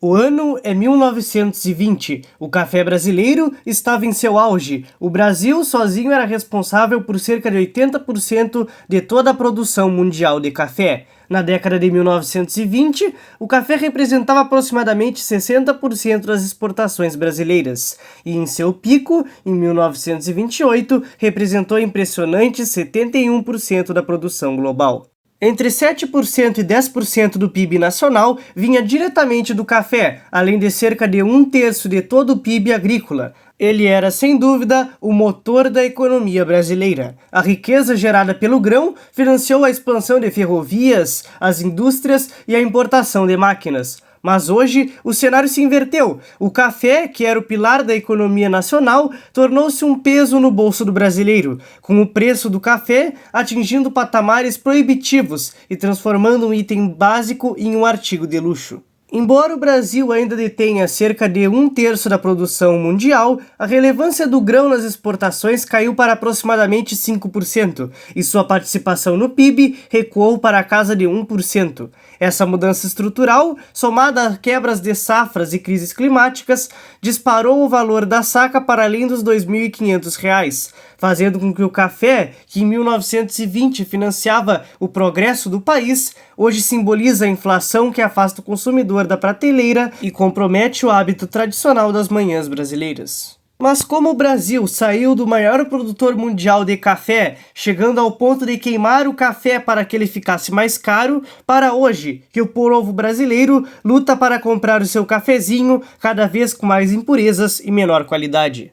O ano é 1920. O café brasileiro estava em seu auge. O Brasil sozinho era responsável por cerca de 80% de toda a produção mundial de café. Na década de 1920, o café representava aproximadamente 60% das exportações brasileiras. E em seu pico, em 1928, representou impressionantes 71% da produção global. Entre 7% e 10% do PIB nacional vinha diretamente do café, além de cerca de 1/3 de todo o PIB agrícola. Ele era, sem dúvida, o motor da economia brasileira. A riqueza gerada pelo grão financiou a expansão de ferrovias, as indústrias e a importação de máquinas. Mas hoje o cenário se inverteu. O café, que era o pilar da economia nacional, tornou-se um peso no bolso do brasileiro, com o preço do café atingindo patamares proibitivos e transformando um item básico em um artigo de luxo. Embora o Brasil ainda detenha cerca de 1/3 da produção mundial, a relevância do grão nas exportações caiu para aproximadamente 5%, e sua participação no PIB recuou para a casa de 1%. Essa mudança estrutural, somada a quebras de safras e crises climáticas, disparou o valor da saca para além dos R$ 2.500, fazendo com que o café, que em 1920 financiava o progresso do país, hoje simboliza a inflação que afasta o consumidor da prateleira e compromete o hábito tradicional das manhãs brasileiras. Mas como o Brasil saiu do maior produtor mundial de café, chegando ao ponto de queimar o café para que ele ficasse mais caro, para hoje, que o povo brasileiro luta para comprar o seu cafezinho cada vez com mais impurezas e menor qualidade.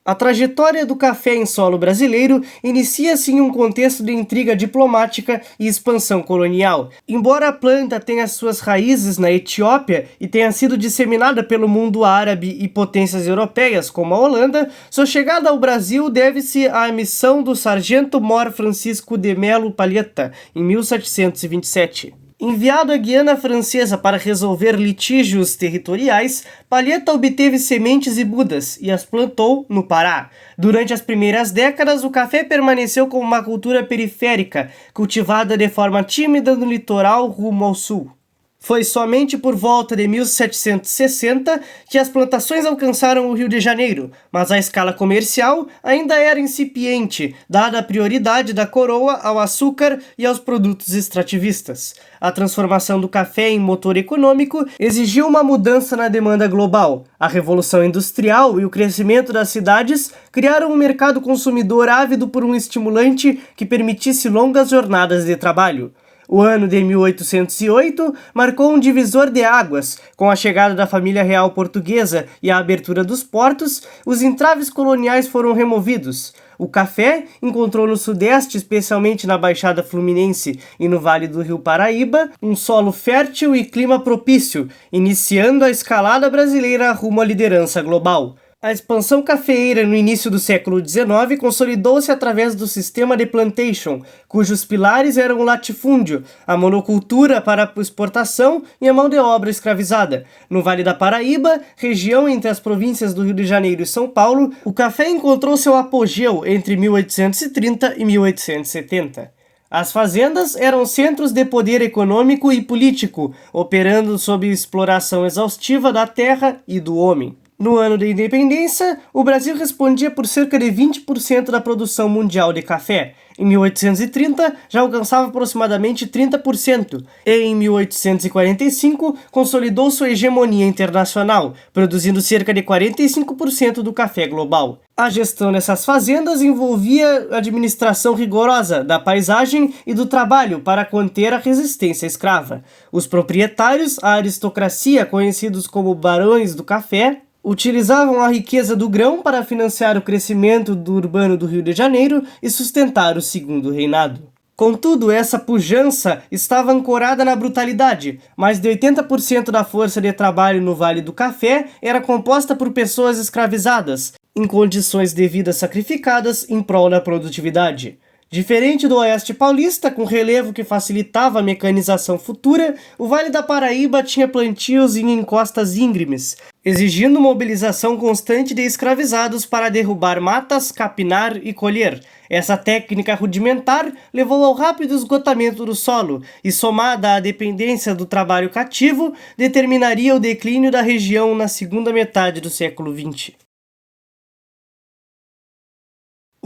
A trajetória do café em solo brasileiro inicia-se em um contexto de intriga diplomática e expansão colonial. Embora a planta tenha suas raízes na Etiópia e tenha sido disseminada pelo mundo árabe e potências europeias, como a Holanda, sua chegada ao Brasil deve-se à missão do sargento-mor Francisco de Melo Palheta, em 1727. Enviado à Guiana Francesa para resolver litígios territoriais, Palheta obteve sementes e mudas e as plantou no Pará. Durante as primeiras décadas, o café permaneceu como uma cultura periférica, cultivada de forma tímida no litoral rumo ao sul. Foi somente por volta de 1760 que as plantações alcançaram o Rio de Janeiro, mas a escala comercial ainda era incipiente, dada a prioridade da coroa ao açúcar e aos produtos extrativistas. A transformação do café em motor econômico exigiu uma mudança na demanda global. A Revolução Industrial e o crescimento das cidades criaram um mercado consumidor ávido por um estimulante que permitisse longas jornadas de trabalho. O ano de 1808 marcou um divisor de águas. Com a chegada da família real portuguesa e a abertura dos portos, os entraves coloniais foram removidos. O café encontrou no Sudeste, especialmente na Baixada Fluminense e no Vale do Rio Paraíba, um solo fértil e clima propício, iniciando a escalada brasileira rumo à liderança global. A expansão cafeeira no início do século XIX consolidou-se através do sistema de plantation, cujos pilares eram o latifúndio, a monocultura para exportação e a mão de obra escravizada. No Vale da Paraíba, região entre as províncias do Rio de Janeiro e São Paulo, o café encontrou seu apogeu entre 1830 e 1870. As fazendas eram centros de poder econômico e político, operando sob exploração exaustiva da terra e do homem. No ano da independência, o Brasil respondia por cerca de 20% da produção mundial de café. Em 1830, já alcançava aproximadamente 30%, e em 1845 consolidou sua hegemonia internacional, produzindo cerca de 45% do café global. A gestão dessas fazendas envolvia administração rigorosa da paisagem e do trabalho para conter a resistência escrava. Os proprietários, a aristocracia, conhecidos como barões do café, utilizavam a riqueza do grão para financiar o crescimento do urbano do Rio de Janeiro e sustentar o segundo reinado. Contudo, essa pujança estava ancorada na brutalidade. Mais de 80% da força de trabalho no Vale do Café era composta por pessoas escravizadas, em condições de vida sacrificadas em prol da produtividade. Diferente do Oeste Paulista, com relevo que facilitava a mecanização futura, o Vale da Paraíba tinha plantios em encostas íngremes, exigindo mobilização constante de escravizados para derrubar matas, capinar e colher. Essa técnica rudimentar levou ao rápido esgotamento do solo e, somada à dependência do trabalho cativo, determinaria o declínio da região na segunda metade do século XX.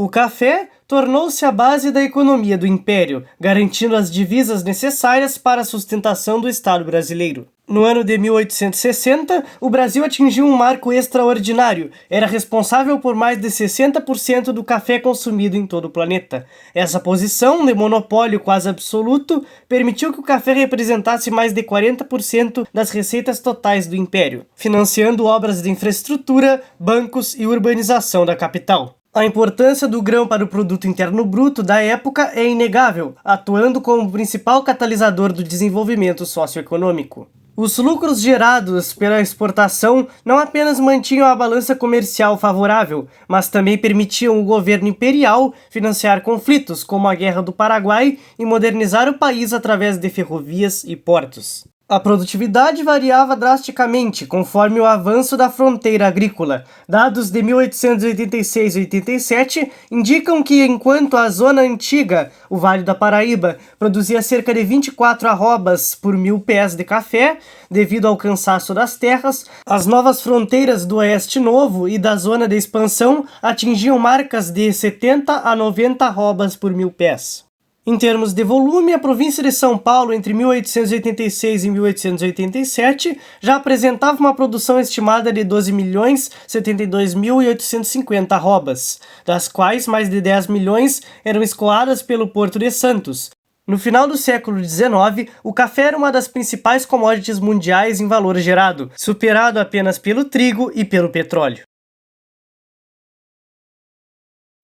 O café tornou-se a base da economia do Império, garantindo as divisas necessárias para a sustentação do Estado brasileiro. No ano de 1860, o Brasil atingiu um marco extraordinário. Era responsável por mais de 60% do café consumido em todo o planeta. Essa posição de monopólio quase absoluto permitiu que o café representasse mais de 40% das receitas totais do Império, financiando obras de infraestrutura, bancos e urbanização da capital. A importância do grão para o produto interno bruto da época é inegável, atuando como principal catalisador do desenvolvimento socioeconômico. Os lucros gerados pela exportação não apenas mantinham a balança comercial favorável, mas também permitiam o governo imperial financiar conflitos como a Guerra do Paraguai e modernizar o país através de ferrovias e portos. A produtividade variava drasticamente conforme o avanço da fronteira agrícola. Dados de 1886 e 87 indicam que, enquanto a zona antiga, o Vale da Paraíba, produzia cerca de 24 arrobas por 1.000 pés de café, devido ao cansaço das terras, as novas fronteiras do Oeste Novo e da zona de expansão atingiam marcas de 70 a 90 arrobas por 1.000 pés. Em termos de volume, a província de São Paulo entre 1886 e 1887 já apresentava uma produção estimada de 12.072.850 arrobas, das quais mais de 10 milhões eram escoadas pelo Porto de Santos. No final do século XIX, o café era uma das principais commodities mundiais em valor gerado, superado apenas pelo trigo e pelo petróleo.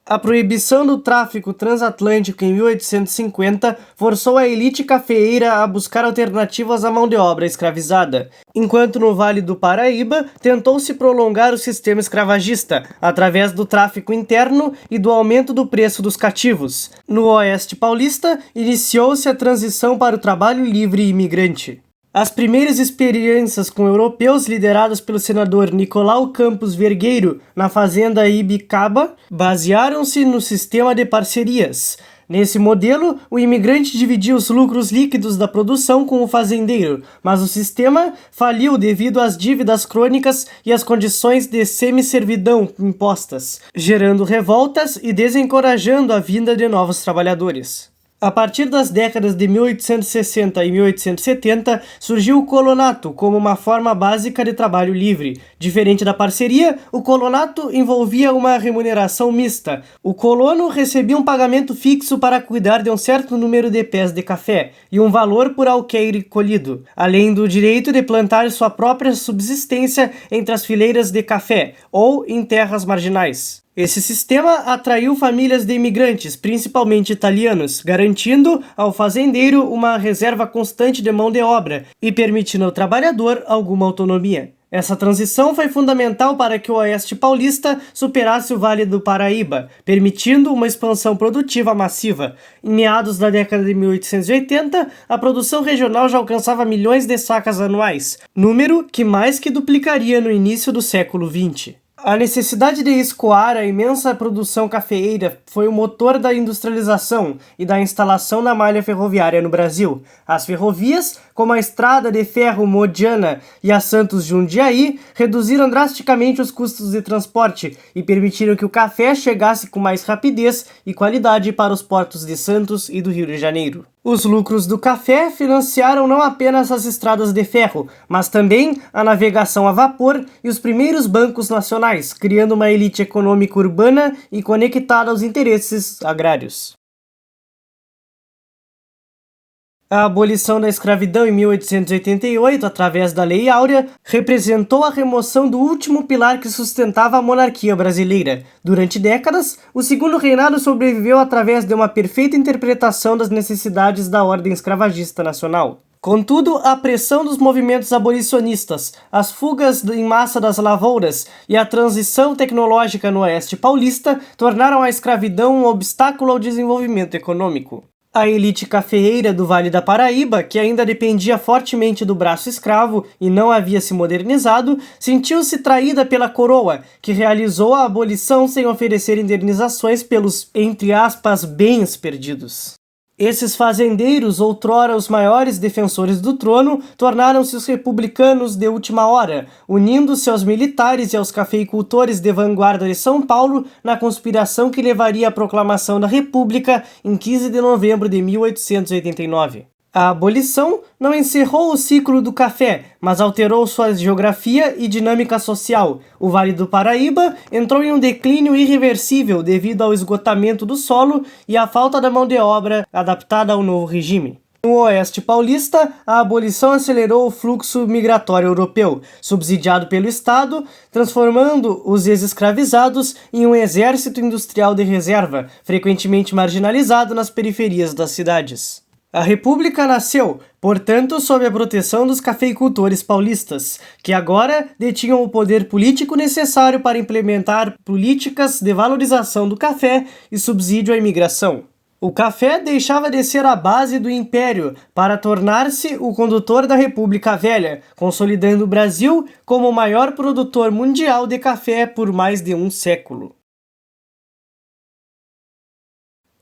A proibição do tráfico transatlântico em 1850 forçou a elite cafeeira a buscar alternativas à mão de obra escravizada, enquanto no Vale do Paraíba tentou-se prolongar o sistema escravagista através do tráfico interno e do aumento do preço dos cativos. No Oeste Paulista, iniciou-se a transição para o trabalho livre e imigrante. As primeiras experiências com europeus lideradas pelo senador Nicolau Campos Vergueiro na fazenda Ibicaba basearam-se no sistema de parcerias. Nesse modelo, o imigrante dividia os lucros líquidos da produção com o fazendeiro, mas o sistema faliu devido às dívidas crônicas e às condições de semi-servidão impostas, gerando revoltas e desencorajando a vinda de novos trabalhadores. A partir das décadas de 1860 e 1870, surgiu o colonato como uma forma básica de trabalho livre. Diferente da parceria, o colonato envolvia uma remuneração mista. O colono recebia um pagamento fixo para cuidar de um certo número de pés de café e um valor por alqueire colhido, além do direito de plantar sua própria subsistência entre as fileiras de café ou em terras marginais. Esse sistema atraiu famílias de imigrantes, principalmente italianos, garantindo ao fazendeiro uma reserva constante de mão de obra e permitindo ao trabalhador alguma autonomia. Essa transição foi fundamental para que o Oeste Paulista superasse o Vale do Paraíba, permitindo uma expansão produtiva massiva. Em meados da década de 1880, a produção regional já alcançava milhões de sacas anuais, número que mais que duplicaria no início do século XX. A necessidade de escoar a imensa produção cafeeira foi o motor da industrialização e da instalação da malha ferroviária no Brasil. As ferrovias, como a Estrada de Ferro Modiana e a Santos Jundiaí, reduziram drasticamente os custos de transporte e permitiram que o café chegasse com mais rapidez e qualidade para os portos de Santos e do Rio de Janeiro. Os lucros do café financiaram não apenas as estradas de ferro, mas também a navegação a vapor e os primeiros bancos nacionais, criando uma elite econômica urbana e conectada aos interesses agrários. A abolição da escravidão em 1888, através da Lei Áurea, representou a remoção do último pilar que sustentava a monarquia brasileira. Durante décadas, o segundo reinado sobreviveu através de uma perfeita interpretação das necessidades da ordem escravagista nacional. Contudo, a pressão dos movimentos abolicionistas, as fugas em massa das lavouras e a transição tecnológica no Oeste Paulista tornaram a escravidão um obstáculo ao desenvolvimento econômico. A elite cafeeira do Vale da Paraíba, que ainda dependia fortemente do braço escravo e não havia se modernizado, sentiu-se traída pela coroa, que realizou a abolição sem oferecer indenizações pelos, entre aspas, bens perdidos. Esses fazendeiros, outrora os maiores defensores do trono, tornaram-se os republicanos de última hora, unindo-se aos militares e aos cafeicultores de vanguarda de São Paulo na conspiração que levaria à proclamação da República em 15 de novembro de 1889. A abolição não encerrou o ciclo do café, mas alterou sua geografia e dinâmica social. O Vale do Paraíba entrou em um declínio irreversível devido ao esgotamento do solo e à falta da mão de obra adaptada ao novo regime. No Oeste Paulista, a abolição acelerou o fluxo migratório europeu, subsidiado pelo Estado, transformando os ex-escravizados em um exército industrial de reserva, frequentemente marginalizado nas periferias das cidades. A República nasceu, portanto, sob a proteção dos cafeicultores paulistas, que agora detinham o poder político necessário para implementar políticas de valorização do café e subsídio à imigração. O café deixava de ser a base do império para tornar-se o condutor da República Velha, consolidando o Brasil como o maior produtor mundial de café por mais de um século.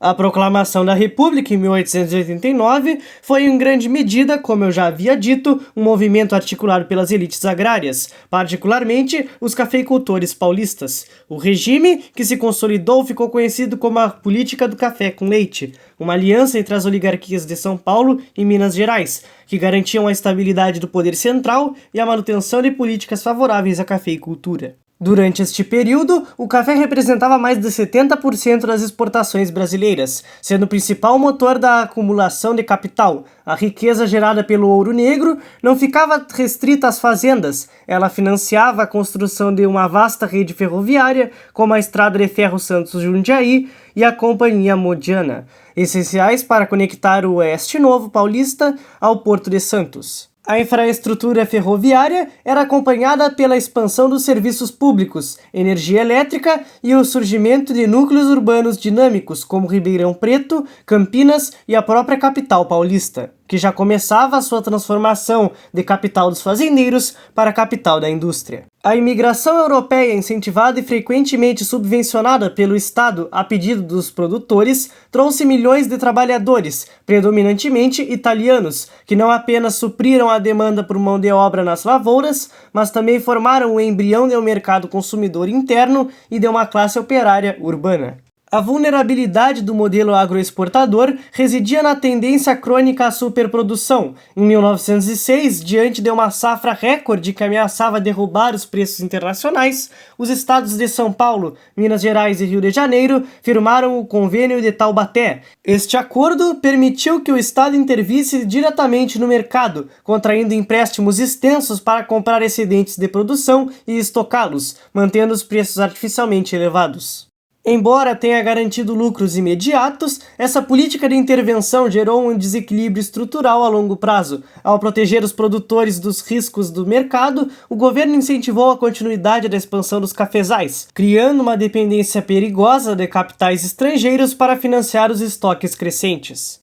A proclamação da República em 1889 foi em grande medida, como eu já havia dito, um movimento articulado pelas elites agrárias, particularmente os cafeicultores paulistas. O regime que se consolidou ficou conhecido como a política do café com leite, uma aliança entre as oligarquias de São Paulo e Minas Gerais, que garantiam a estabilidade do poder central e a manutenção de políticas favoráveis à cafeicultura. Durante este período, o café representava mais de 70% das exportações brasileiras, sendo o principal motor da acumulação de capital. A riqueza gerada pelo ouro negro não ficava restrita às fazendas, ela financiava a construção de uma vasta rede ferroviária, como a Estrada de Ferro Santos-Jundiaí e a Companhia Modiana, essenciais para conectar o Oeste Novo Paulista ao Porto de Santos. A infraestrutura ferroviária era acompanhada pela expansão dos serviços públicos, energia elétrica e o surgimento de núcleos urbanos dinâmicos como Ribeirão Preto, Campinas e a própria capital paulista, que já começava a sua transformação de capital dos fazendeiros para capital da indústria. A imigração europeia, incentivada e frequentemente subvencionada pelo Estado a pedido dos produtores, trouxe milhões de trabalhadores, predominantemente italianos, que não apenas supriram a demanda por mão de obra nas lavouras, mas também formaram o embrião de um mercado consumidor interno e de uma classe operária urbana. A vulnerabilidade do modelo agroexportador residia na tendência crônica à superprodução. Em 1906, diante de uma safra recorde que ameaçava derrubar os preços internacionais, os estados de São Paulo, Minas Gerais e Rio de Janeiro firmaram o Convênio de Taubaté. Este acordo permitiu que o Estado intervisse diretamente no mercado, contraindo empréstimos extensos para comprar excedentes de produção e estocá-los, mantendo os preços artificialmente elevados. Embora tenha garantido lucros imediatos, essa política de intervenção gerou um desequilíbrio estrutural a longo prazo. Ao proteger os produtores dos riscos do mercado, o governo incentivou a continuidade da expansão dos cafezais, criando uma dependência perigosa de capitais estrangeiros para financiar os estoques crescentes.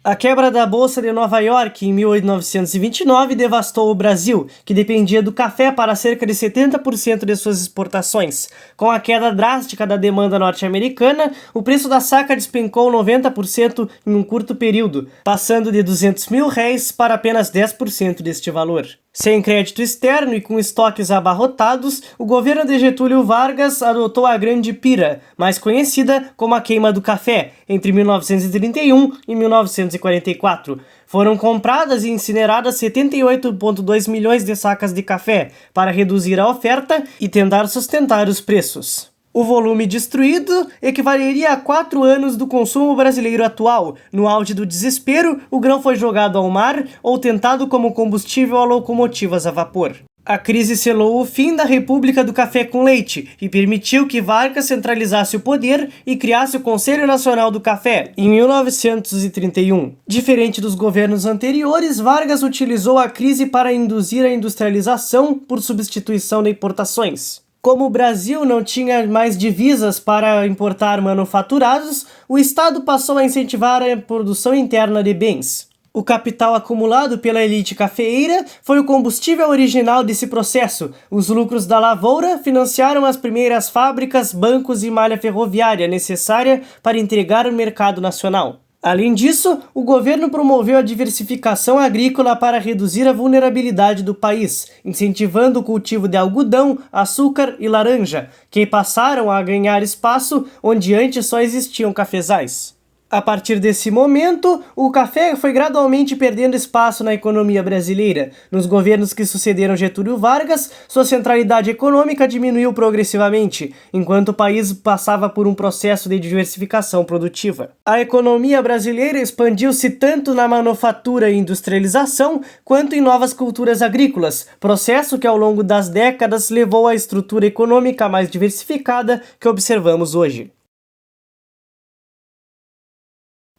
A quebra da Bolsa de Nova York em 1929 devastou o Brasil, que dependia do café para cerca de 70% de suas exportações. Com a queda drástica da demanda norte-americana, o preço da saca despencou 90% em um curto período, passando de R$200 mil para apenas 10% deste valor. Sem crédito externo e com estoques abarrotados, o governo de Getúlio Vargas adotou a Grande Pira, mais conhecida como a queima do café, entre 1931 e 1944. Foram compradas e incineradas 78,2 milhões de sacas de café para reduzir a oferta e tentar sustentar os preços. O volume destruído equivaleria a 4 anos do consumo brasileiro atual. No auge do desespero, o grão foi jogado ao mar ou tentado como combustível a locomotivas a vapor. A crise selou o fim da República do Café com Leite e permitiu que Vargas centralizasse o poder e criasse o Conselho Nacional do Café, em 1931. Diferente dos governos anteriores, Vargas utilizou a crise para induzir a industrialização por substituição de importações. Como o Brasil não tinha mais divisas para importar manufaturados, o Estado passou a incentivar a produção interna de bens. O capital acumulado pela elite cafeeira foi o combustível original desse processo. Os lucros da lavoura financiaram as primeiras fábricas, bancos e malha ferroviária necessária para entregar ao mercado nacional. Além disso, o governo promoveu a diversificação agrícola para reduzir a vulnerabilidade do país, incentivando o cultivo de algodão, açúcar e laranja, que passaram a ganhar espaço onde antes só existiam cafezais. A partir desse momento, o café foi gradualmente perdendo espaço na economia brasileira. Nos governos que sucederam Getúlio Vargas, sua centralidade econômica diminuiu progressivamente, enquanto o país passava por um processo de diversificação produtiva. A economia brasileira expandiu-se tanto na manufatura e industrialização, quanto em novas culturas agrícolas, processo que ao longo das décadas levou à estrutura econômica mais diversificada que observamos hoje.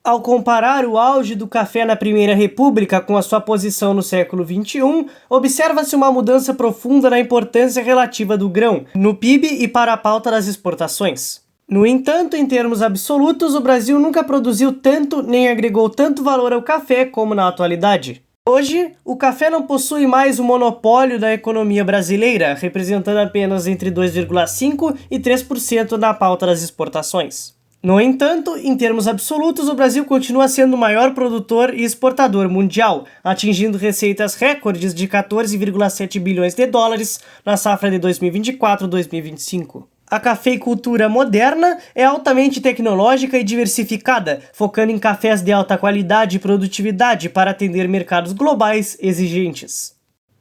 Ao comparar o auge do café na Primeira República com a sua posição no século XXI, observa-se uma mudança profunda na importância relativa do grão, no PIB e para a pauta das exportações. No entanto, em termos absolutos, o Brasil nunca produziu tanto nem agregou tanto valor ao café como na atualidade. Hoje, o café não possui mais o monopólio da economia brasileira, representando apenas entre 2,5% e 3% na pauta das exportações. No entanto, em termos absolutos, o Brasil continua sendo o maior produtor e exportador mundial, atingindo receitas recordes de 14,7 bilhões de dólares na safra de 2024-2025. A cafeicultura moderna é altamente tecnológica e diversificada, focando em cafés de alta qualidade e produtividade para atender mercados globais exigentes.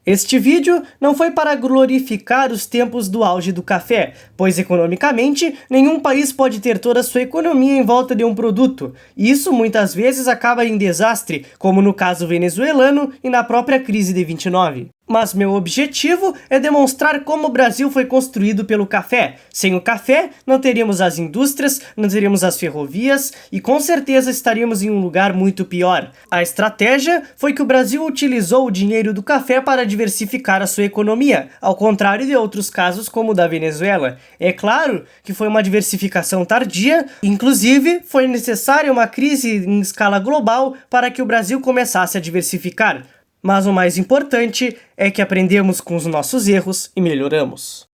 Este vídeo não foi para glorificar os tempos do auge do café, pois economicamente nenhum país pode ter toda a sua economia em volta de um produto, e isso muitas vezes acaba em desastre, como no caso venezuelano e na própria crise de 29. Mas meu objetivo é demonstrar como o Brasil foi construído pelo café. Sem o café, não teríamos as indústrias, não teríamos as ferrovias e com certeza estaríamos em um lugar muito pior. A estratégia foi que o Brasil utilizou o dinheiro do café para diversificar a sua economia, ao contrário de outros casos como o da Venezuela. É claro que foi uma diversificação tardia, inclusive foi necessária uma crise em escala global para que o Brasil começasse a diversificar. Mas o mais importante é que aprendemos com os nossos erros e melhoramos.